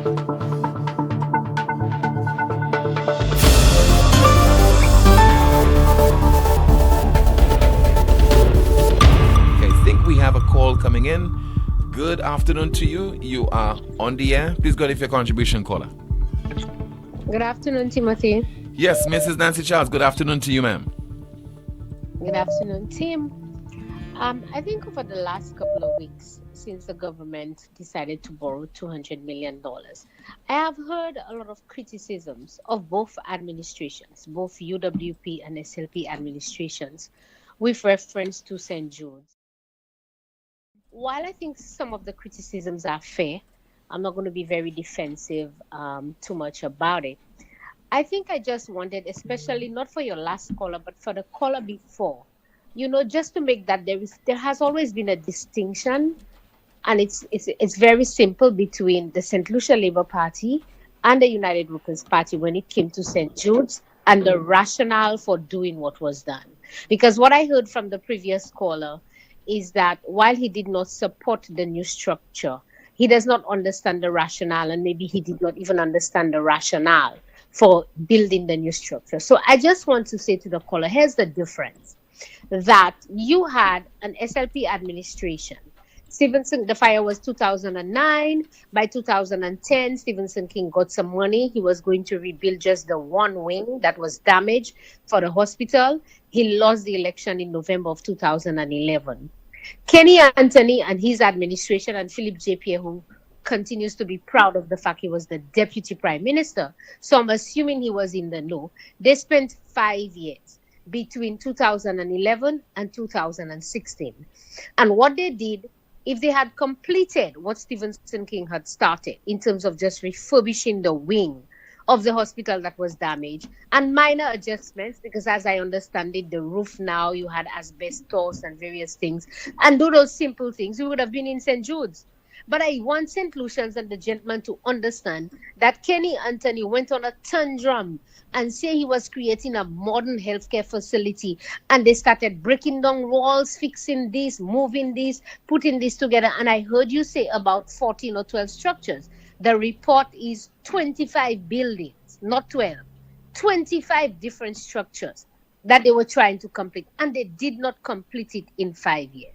Okay, I think we have a call coming in. Good afternoon to you. You are on the air. Please go ahead with your contribution, caller. Good afternoon, Timothy. Yes, Mrs. Nancy Charles. Good afternoon to you, ma'am. Good afternoon, Tim. I think over the last couple of weeks, since the government decided to borrow $200 million, I have heard a lot of criticisms of both administrations, both UWP and SLP administrations, with reference to St. Jude's. While I think some of the criticisms are fair, I'm not going to be very defensive too much about it. I think I just wanted, especially not for your last caller, but for the caller before, just to make that there has always been a distinction, and it's very simple between the St. Lucia Labour Party and the United Workers Party when it came to St. Jude's and the rationale for doing what was done. Because what I heard from the previous caller is that while he did not support the new structure, he does not understand the rationale, and maybe he did not even understand the rationale for building the new structure. So I just want to say to the caller, here's the difference: that you had an SLP administration. Stevenson, the fire was 2009. By 2010, Stevenson King got some money. He was going to rebuild just the one wing that was damaged for the hospital. He lost the election in November of 2011. Kenny Anthony and his administration, and Philip J. Pierre, who continues to be proud of the fact he was the deputy prime minister, so I'm assuming he was in the know. They spent 5 years between 2011 and 2016. And what they did, if they had completed what Stevenson King had started in terms of just refurbishing the wing of the hospital that was damaged and minor adjustments, because as I understand it, the roof now, you had asbestos and various things, and do those simple things, we would have been in St. Jude's. But I want St. Lucians and the gentleman to understand that Kenny Anthony went on a tantrum and say he was creating a modern healthcare facility, and they started breaking down walls, fixing this, moving this, putting this together. And I heard you say about 14 or 12 structures. The report is 25 buildings, not 12, 25 different structures that they were trying to complete, and they did not complete it in 5 years.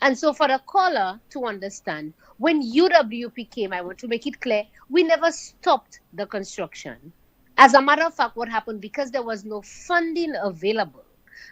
And so for the caller to understand, when UWP came, I want to make it clear, we never stopped the construction. As a matter of fact, what happened, because there was no funding available,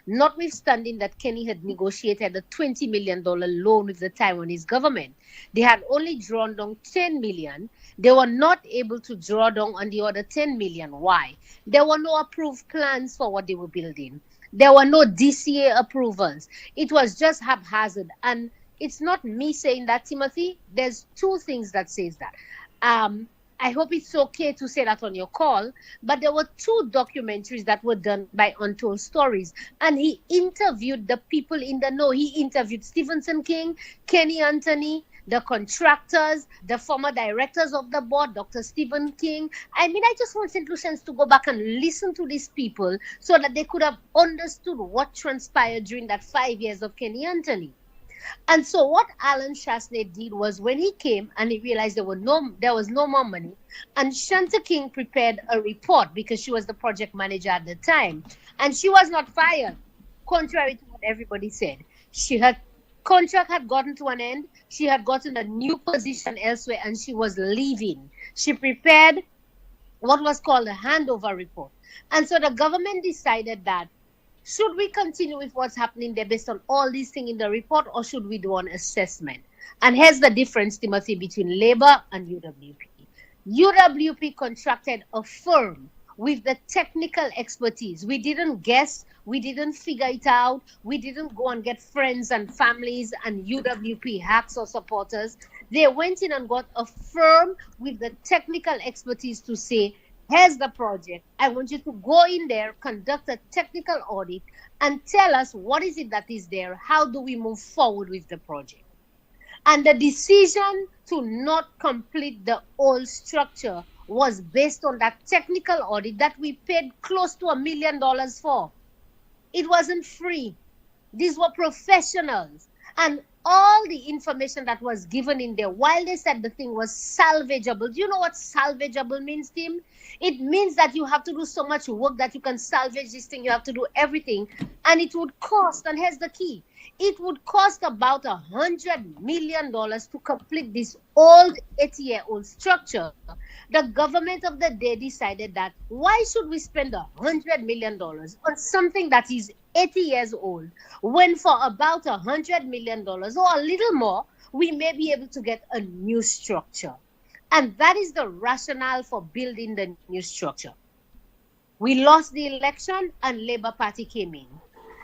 notwithstanding that Kenny had negotiated a $20 million loan with the Taiwanese government, they had only drawn down 10 million. They were not able to draw down on the other 10 million. Why? There were no approved plans for what they were building. There were no DCA approvals. It was just haphazard. And it's not me saying that, Timothy. There's two things that says that. I hope it's okay to say that on your call, but there were two documentaries that were done by Untold Stories, and he interviewed the people in the know. He interviewed Stevenson King, Kenny Anthony, the contractors, the former directors of the board, Dr. Stephen King. I mean, I just want St. Lucians to go back and listen to these people so that they could have understood what transpired during that 5 years of Kenny Anthony. And so what Alan Chasney did was, when he came and he realized there was no more money, and Shanta King prepared a report because she was the project manager at the time, and she was not fired, contrary to what everybody said. Her contract had gotten to an end. She had gotten a new position elsewhere, and she was leaving. She prepared what was called a handover report. And so the government decided that, should we continue with what's happening there based on all these things in the report, or should we do an assessment? And here's the difference, Timothy, between Labour and UWP. UWP contracted a firm with the technical expertise. We didn't guess. We didn't figure it out. We didn't go and get friends and families and UWP hacks or supporters. They went in and got a firm with the technical expertise to say, here's the project. I want you to go in there, conduct a technical audit, and tell us what is it that is there. How do we move forward with the project? And the decision to not complete the old structure was based on that technical audit that we paid close to $1 million for. It wasn't free. These were professionals. And all the information that was given in there, while they said the thing was salvageable. Do you know what salvageable means, Tim? It means that you have to do so much work that you can salvage this thing. You have to do everything. And it would cost, and here's the key, it would cost about $100 million to complete this old 80-year-old structure. The government of the day decided that why should we spend $100 million on something that is 80 years old, when for about $100 million or a little more, we may be able to get a new structure. And that is the rationale for building the new structure. We lost the election and Labour Party came in.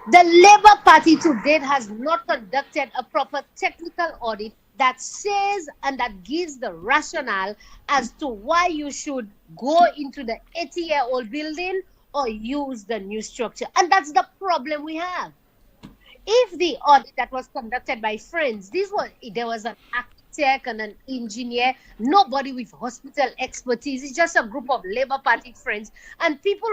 The Labour Party to date has not conducted a proper technical audit that says and that gives the rationale as to why you should go into the 80-year-old building or use the new structure. And that's the problem we have. If the audit that was conducted by friends, there was an architect and an engineer, nobody with hospital expertise, it's just a group of Labour Party friends and people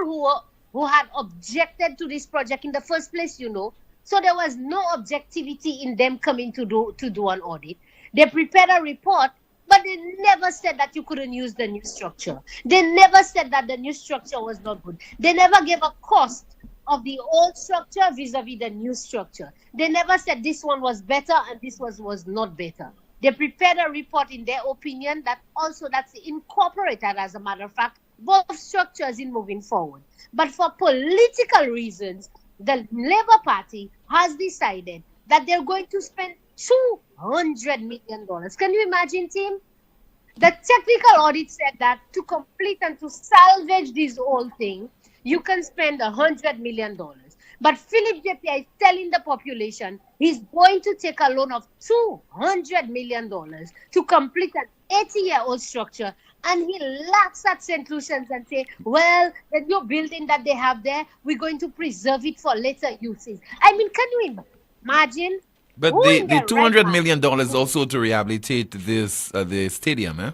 who had objected to this project in the first place, So there was no objectivity in them coming to do an audit. They prepared a report, but they never said that you couldn't use the new structure. They never said that the new structure was not good. They never gave a cost of the old structure vis-a-vis the new structure. They never said this one was better and this was not better. They prepared a report in their opinion that's incorporated, as a matter of fact, both structures in moving forward. But for political reasons, the Labour Party has decided that they're going to spend $200 million. Can you imagine, Tim? The technical audit said that to complete and to salvage this whole thing, you can spend $100 million. But Philip J.P. is telling the population he's going to take a loan of $200 million to complete an 80-year-old structure. And he laughs at St. Lucians and say, well, the new building that they have there, we're going to preserve it for later uses. I mean, can you imagine? But the $200 million also to rehabilitate the stadium, eh?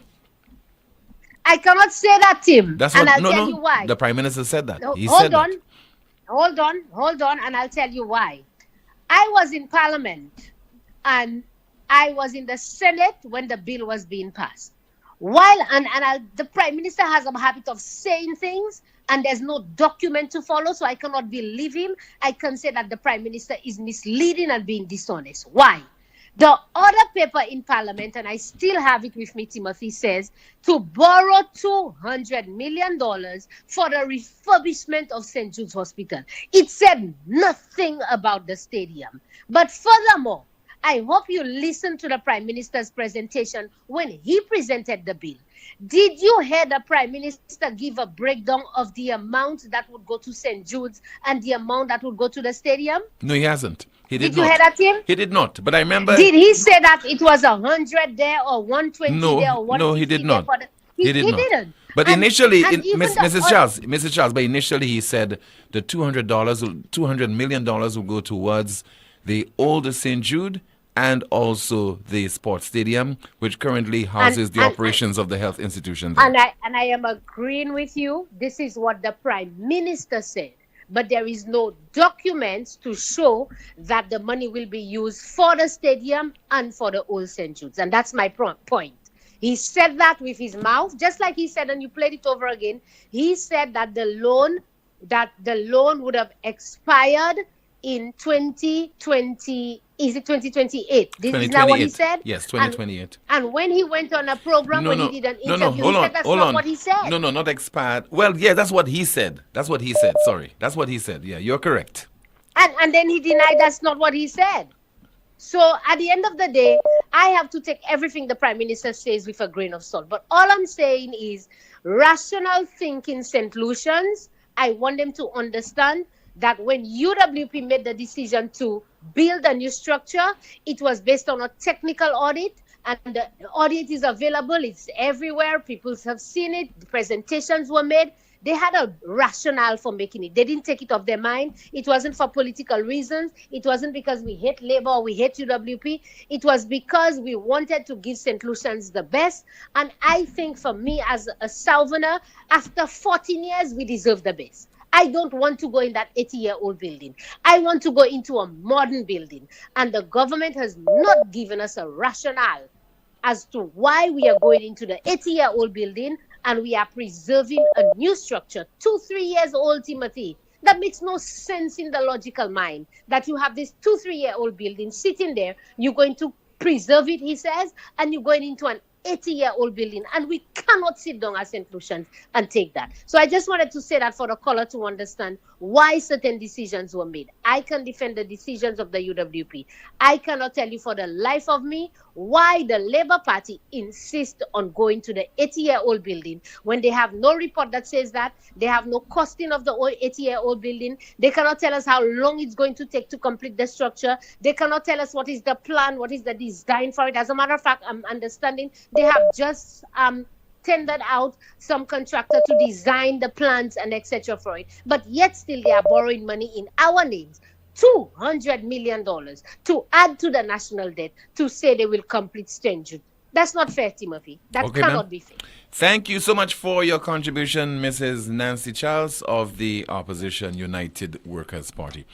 I cannot say that, Tim. That's and I'll tell you why. The Prime Minister said that. Hold on, and I'll tell you why. I was in Parliament, and I was in the Senate when the bill was being passed. The Prime Minister has a habit of saying things, and there's no document to follow, so I cannot believe him. I can say that the Prime Minister is misleading and being dishonest. Why? The other paper in Parliament, and I still have it with me, Timothy, says to borrow $200 million for the refurbishment of St. Jude's Hospital. It said nothing about the stadium. But furthermore, I hope you listened to the Prime Minister's presentation when he presented the bill. Did you hear the Prime Minister give a breakdown of the amount that would go to St. Jude's and the amount that would go to the stadium? No, he hasn't. He did not. Did you hear that, Tim? He did not. But I remember. Did he say that it was 100 there or 120 there or 150 No, he did not. He didn't. But initially, Mrs. Charles, but initially he said the $200 million will go towards the older St. Jude and also the sports stadium, which currently houses the operations of the health institution there. And I am agreeing with you. This is what the Prime Minister said. But there is no documents to show that the money will be used for the stadium and for the old St. Jude's. And that's my point. He said that with his mouth, just like he said, and you played it over again. He said that the loan would have expired in 2020. Is it 2028? Is that what he said? Yes, 2028. And when he went on a program, he did an interview, he said that's not what he said. No, not expired. Well, yeah, that's what he said. Sorry. That's what he said. Yeah, you're correct. And then he denied that's not what he said. So at the end of the day, I have to take everything the Prime Minister says with a grain of salt. But all I'm saying is rational thinking St. Lucians, I want them to understand that when UWP made the decision to build a new structure, it was based on a technical audit, and the audit is available. It's everywhere. People have seen it. The presentations were made. They had a rationale for making it. They didn't take it off their mind. It wasn't for political reasons. It wasn't because we hate Labour or we hate UWP. It was because we wanted to give St. Lucians the best. And I think for me as a Southerner, after 14 years, we deserve the best. I don't want to go in that 80-year-old building. I want to go into a modern building. And the government has not given us a rationale as to why we are going into the 80-year-old building and we are preserving a new structure, 2-3 years old, Timothy. That makes no sense in the logical mind that you have this 2-3 year old building sitting there. You're going to preserve it, he says, and you're going into an 80-year-old building, and we cannot sit down as St. Lucians and take that. So I just wanted to say that for the caller to understand why certain decisions were made. I can defend the decisions of the UWP. I cannot tell you for the life of me why the Labour Party insists on going to the 80-year-old building when they have no report that says that. They have no costing of the 80-year-old building. They cannot tell us how long it's going to take to complete the structure. They cannot tell us what is the plan, what is the design for it. As a matter of fact, I'm understanding they have just tendered out some contractor to design the plans and etc. for it. But yet still they are borrowing money in our names. $200 million to add to the national debt to say they will complete St. Jude. That's not fair, Timothy. That cannot be fair. Thank you so much for your contribution, Mrs. Nancy Charles of the Opposition United Workers' Party.